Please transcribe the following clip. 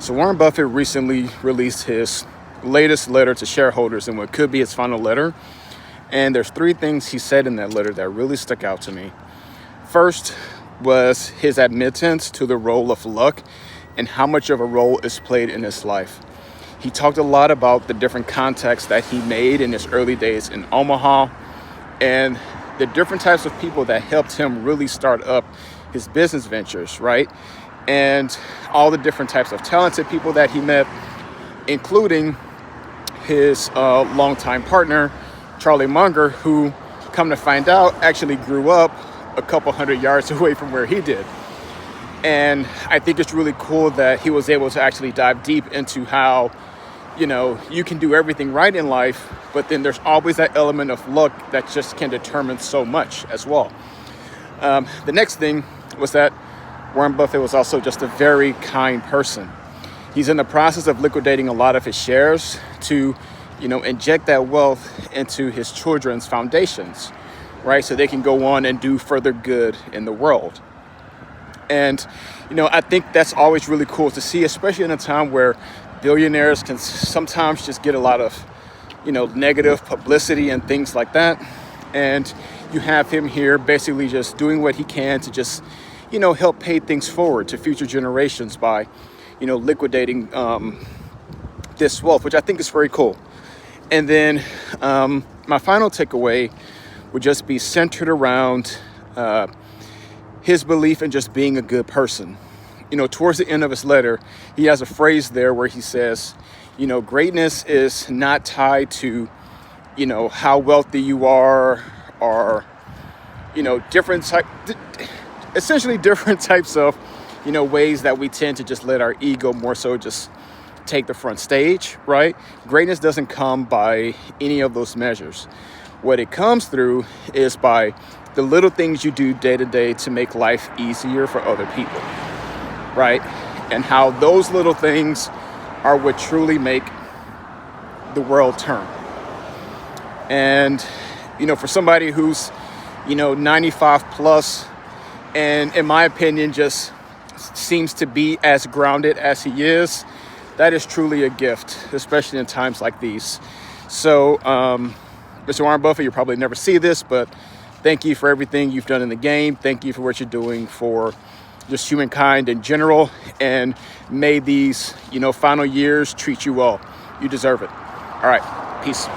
So Warren Buffett recently released his latest letter to shareholders and what could be his final letter. And there's three things he said in that letter that really stuck out to me. First was his admittance to the role of luck and how much of a role is played in his life. He talked a lot about the different contacts that he made in his early days in Omaha and the different types of people that helped him really start up his business ventures, right? And all the different types of talented people that he met, including his longtime partner, Charlie Munger, who, come to find out, actually grew up a couple hundred yards away from where he did. And I think it's really cool that he was able to actually dive deep into how, you can do everything right in life, but then there's always that element of luck that just can determine so much as well. The next thing was that Warren Buffett was also just a very kind person. He's in the process of liquidating a lot of his shares to, inject that wealth into his children's foundations, right? So they can go on and do further good in the world. And, I think that's always really cool to see, especially in a time where billionaires can sometimes just get a lot of, negative publicity and things like that. And you have him here basically just doing what he can to just, help pay things forward to future generations by, liquidating this wealth, which I think is very cool. And then my final takeaway would just be centered around his belief in just being a good person. Towards the end of his letter, he has a phrase there where he says, greatness is not tied to, how wealthy you are or, essentially different types of, ways that we tend to just let our ego more so just take the front stage, right? Greatness doesn't come by any of those measures. What it comes through is by the little things you do day to day to make life easier for other people, right? And how those little things are what truly make the world turn. And, for somebody who's, 95 plus, and in my opinion, just seems to be as grounded as he is, that is truly a gift, especially in times like these. So, Mr. Warren Buffett, you'll probably never see this, but thank you for everything you've done in the game. Thank you for what you're doing for just humankind in general. And may these, final years treat you well. You deserve it. All right. Peace.